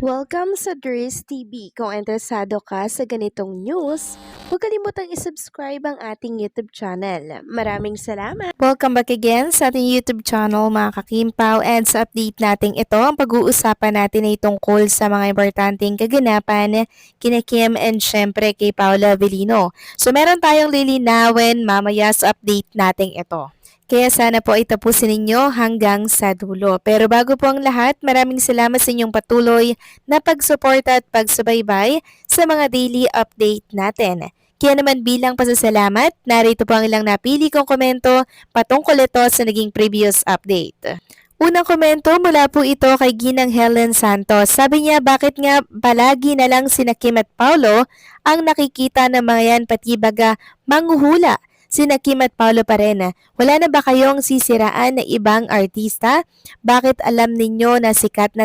Welcome sa Dries TV. Kung interesado ka sa ganitong news, huwag kalimutang isubscribe ang ating YouTube channel. Maraming salamat! Welcome back again sa ating YouTube channel mga kakimpaw, and sa update natin ito, ang pag-uusapan natin ay tungkol sa mga importanteng kaganapan kina Kim and syempre kay Paula Avellino. So meron tayong lilinawin mamaya sa update natin ito. Kaya sana po ay tapusin ninyo hanggang sa dulo. Pero bago po ang lahat, maraming salamat sa inyong patuloy na pagsuporta at pagsubaybay sa mga daily update natin. Kaya naman bilang pasasalamat, narito po ang ilang napili kong komento patungkol ito sa naging previous update. Unang komento mula po ito kay Ginang Helen Santos. Sabi niya, bakit nga palagi na lang sina Kim at Paulo ang nakikita ng mga yan, pati baga manghuhula? Sina Kim at Paulo pa rin. Wala na ba kayong sisiraan na ibang artista? Bakit alam ninyo na sikat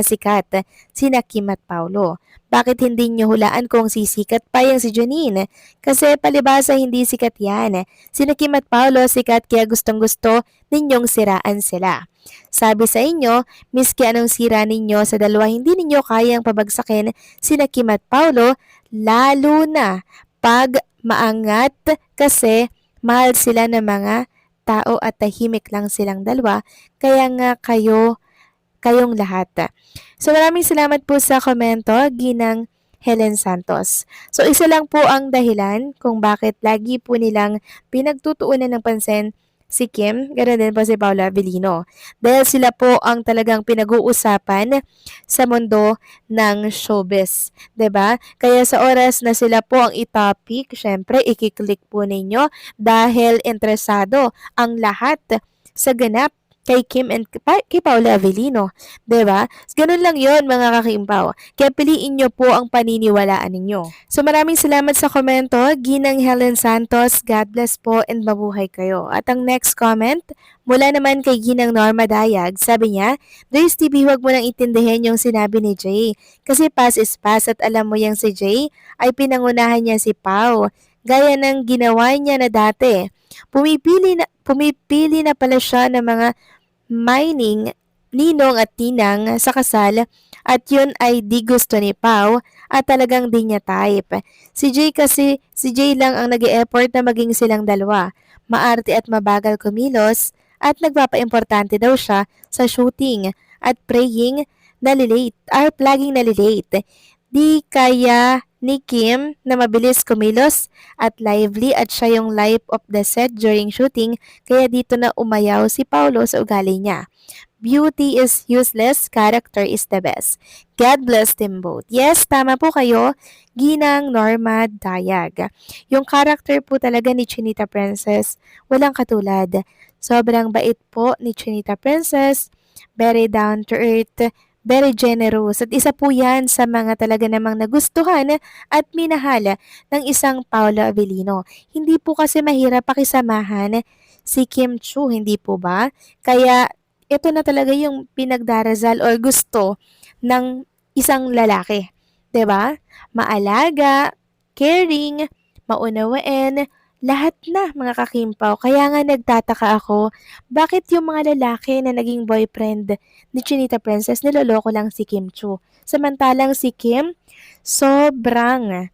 sina Kim at Paulo? Bakit hindi nyo hulaan kung sisikat pa yung si Janine? Kasi palibasa hindi sikat yan. Sina Kim at Paulo sikat kaya gustong gusto ninyong siraan sila. Sabi sa inyo, miski anong sira ninyo sa dalawa, hindi ninyo kayang pabagsakin sina Kim at Paulo, lalo na pag maangat kasi mahal sila ng mga tao at tahimik lang silang dalawa, kaya nga kayong lahat. So maraming salamat po sa komento, Ginang Helen Santos. So isa lang po ang dahilan kung bakit lagi po nilang pinagtutuunan ng pansin si Kim, ganoon din po si Paula Avellino. Dahil sila po ang talagang pinag-uusapan sa mundo ng showbiz. 'Di ba? Kaya sa oras na sila po ang i-topic, syempre i-click po ninyo dahil interesado ang lahat sa ganap kay Kim and kay Paula Avellino. 'Di ba? Ganun lang 'yon mga kakimpaw. Kaya piliin nyo po ang paniniwalaan ninyo. So maraming salamat sa komento, Ginang Helen Santos. God bless po and mabuhay kayo. At ang next comment, mula naman kay Ginang Norma Dayag, sabi niya, Dries TV, huwag mo nang intindihin yung sinabi ni Jay. Kasi pass is pass at alam mo yang si Jay ay pinangunahan niya si Pau. Gaya ng ginawa niya na dati. Pumipili na pala siya ng mga mining, ninong at tinang sa kasal at yun ay di gusto ni Pau at talagang di niya type. Si Jay lang ang nag-e-effort na maging silang dalawa. Maarte at mabagal kumilos at nagpapaimportante daw siya sa shooting at praying laging nalilate. Di kaya ni Kim na mabilis kumilos at lively at siya yung life of the set during shooting, kaya dito na umayaw si Paulo sa ugali niya. Beauty is useless, character is the best. God bless them both. Yes, tama po kayo, Ginang Norma Dayag. Yung character po talaga ni Chinita Princess, walang katulad. Sobrang bait po ni Chinita Princess, very down to earth, very generous. At isa po yan sa mga talaga namang nagustuhan at minahal ng isang Paula Avellino. Hindi po kasi mahirap pakisamahan si Kim Chu, hindi po ba? Kaya ito na talaga yung pinagdarasal or gusto ng isang lalaki. 'Di ba? Maalaga, caring, maunawain, lahat na mga kakimpaw. Kaya nga nagtataka ako, bakit yung mga lalaki na naging boyfriend ni Chinita Princess niloloko lang si Kim Chu. Samantalang si Kim, sobrang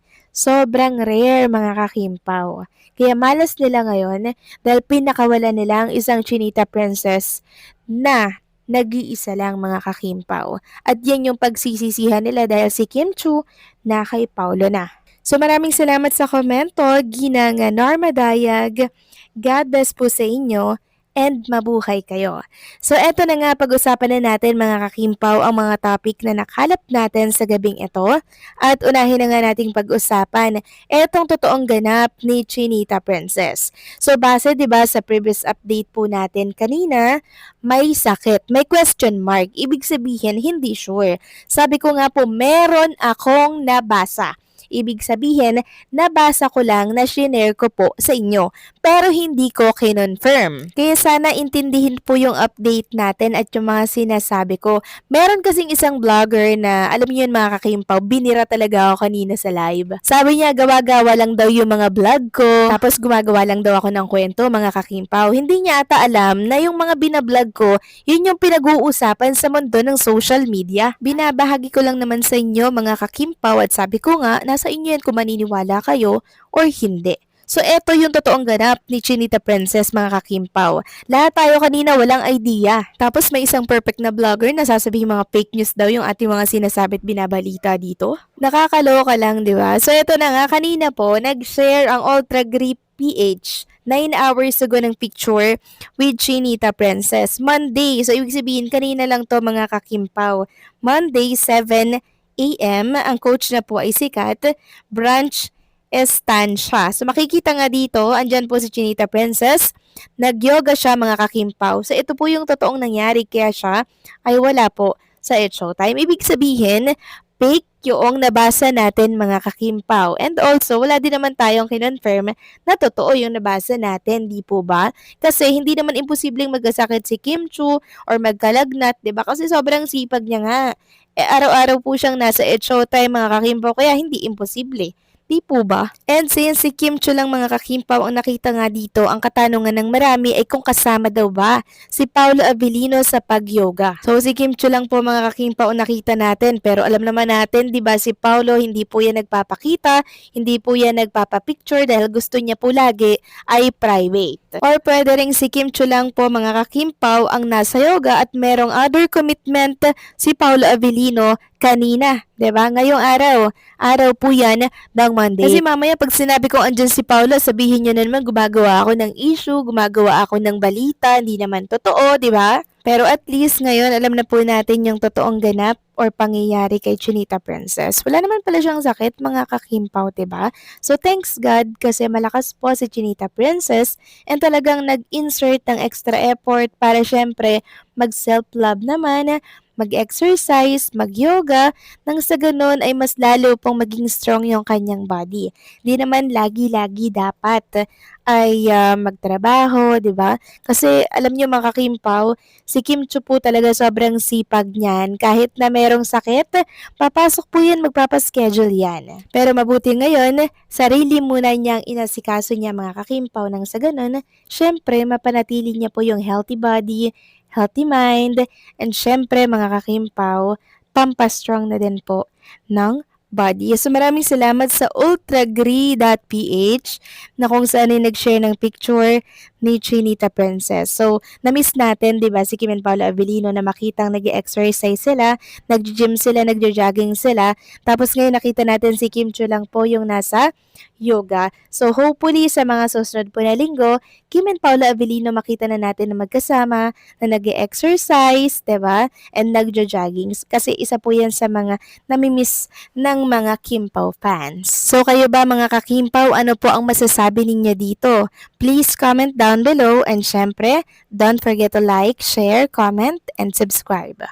rare mga kakimpaw. Kaya malas nila ngayon dahil pinakawala nila ang isang Chinita Princess na nag-iisa lang mga kakimpaw. At yan yung pagsisisihan nila dahil si Kim Chu na kay Paulo na. So maraming salamat sa komento, Ginang Norma Dayag. God bless po sa inyo and mabuhay kayo. So eto na nga, pag-usapan na natin mga kakimpaw ang mga topic na nakalap natin sa gabing ito. At unahin na nga nating pag-usapan etong totoong ganap ni Chinita Princess. So base 'di ba sa previous update po natin kanina, may sakit, may question mark. Ibig sabihin hindi sure. Sabi ko nga po, meron akong nabasa. Ibig sabihin, nabasa ko lang na shinare ko po sa inyo. Pero hindi ko kinonfirm. Kaya sana intindihin po yung update natin at yung mga sinasabi ko. Meron kasing isang vlogger na, alam niyo yun mga kakimpaw, binira talaga ako kanina sa live. Sabi niya, gawa-gawa lang daw yung mga vlog ko. Tapos gumagawa lang daw ako ng kwento mga kakimpaw. Hindi niya ata alam na yung mga binablog ko, yun yung pinag-uusapan sa mundo ng social media. Binabahagi ko lang naman sa inyo mga kakimpaw at sabi ko nga, nasa inyo yan kung maniniwala kayo or hindi. So, eto yung totoong ganap ni Chinita Princess, mga kakimpaw. Lahat tayo kanina walang idea. Tapos may isang perfect na vlogger na sasabihin mga fake news daw yung ating mga sinasabi at binabalita dito. Nakakaloka lang, di ba? So, eto na nga, kanina po, nag-share ang Ultra Grip PH 9 hours ago ng picture with Chinita Princess. Monday. So, ibig sabihin, kanina lang to mga kakimpaw. Monday, 7 a.m. Ang coach na po ay sikat. Branch Estancia. So makikita nga dito, andyan po si Chinita Princess. Nag-yoga siya mga kakimpaw. So ito po yung totoong nangyari kaya siya ay wala po sa It's Showtime. Ibig sabihin, fake yung nabasa natin mga kakimpaw. And also, wala din naman tayong kinonfirm na totoo yung nabasa natin, di po ba? Kasi hindi naman imposibleng magkasakit si Kim Chu or magkalagnat, di ba? Kasi sobrang sipag niya nga. Araw-araw po siyang nasa It's Showtime mga kakimpaw, kaya hindi imposible. Di po ba? And since si Kim Chu lang mga kakimpaw ang nakita nga dito, ang katanungan ng marami ay kung kasama daw ba si Paolo Avellino sa pag-yoga. So si Kim Chu lang po mga kakimpaw ang nakita natin, pero alam naman natin, di ba si Paolo hindi po yan nagpapakita, hindi po yan nagpapapicture dahil gusto niya po lagi ay private. Or pwede rin si Kim Chu lang po mga kakimpaw ang nasa yoga at merong other commitment si Paolo Avellino kanina, 'di ba? Ngayong araw po 'yan ng Monday. Kasi mamaya pag sinabi ko andyan si Paula, sabihin niyo na naman gumagawa ako ng issue, gumagawa ako ng balita, hindi naman totoo, 'di ba? Pero at least ngayon alam na po natin yung totoong ganap or pangyayari kay Chinita Princess. Wala naman pala siyang sakit mga kakimpaw, 'di ba? So thanks God kasi malakas po si Chinita Princess and talagang nag-insert ng extra effort para syempre mag-self-love naman, mag-exercise, mag-yoga, nang sa ganun ay mas lalo pong maging strong yung kanyang body. Di naman lagi-lagi dapat ay magtrabaho, di ba? Kasi alam niyo mga kakimpaw, si Kim Chu po talaga sobrang sipag niyan. Kahit na merong sakit, papasok po yan, magpapaschedule yan. Pero mabuti ngayon, sarili muna niyang inasikaso niya mga kakimpaw nang sa ganun, syempre mapanatili niya po yung healthy body, healthy mind, and syempre mga kakimpaw, pampastrong na din po ng body. So maraming salamat sa ultragree.ph na kung saan ay nag-share ng picture ni Chinita Princess. So, na-miss natin, di ba, si Kim and Paolo Avellino na makitang nag-exercise sila, nag-gym sila, nag-jogging sila. Tapos ngayon nakita natin si Kim Chu lang po yung nasa yoga. So, hopefully sa mga susunod po na linggo, Kim and Paolo Avellino makita na natin na magkasama, na nag-exercise, di ba, and nag-jogging. Kasi isa po yan sa mga namimiss ng mga Kimpaw fans. So, kayo ba mga kakimpaw, ano po ang masasabi ninyo dito? Please comment down below and syempre, don't forget to like, share, comment, and subscribe.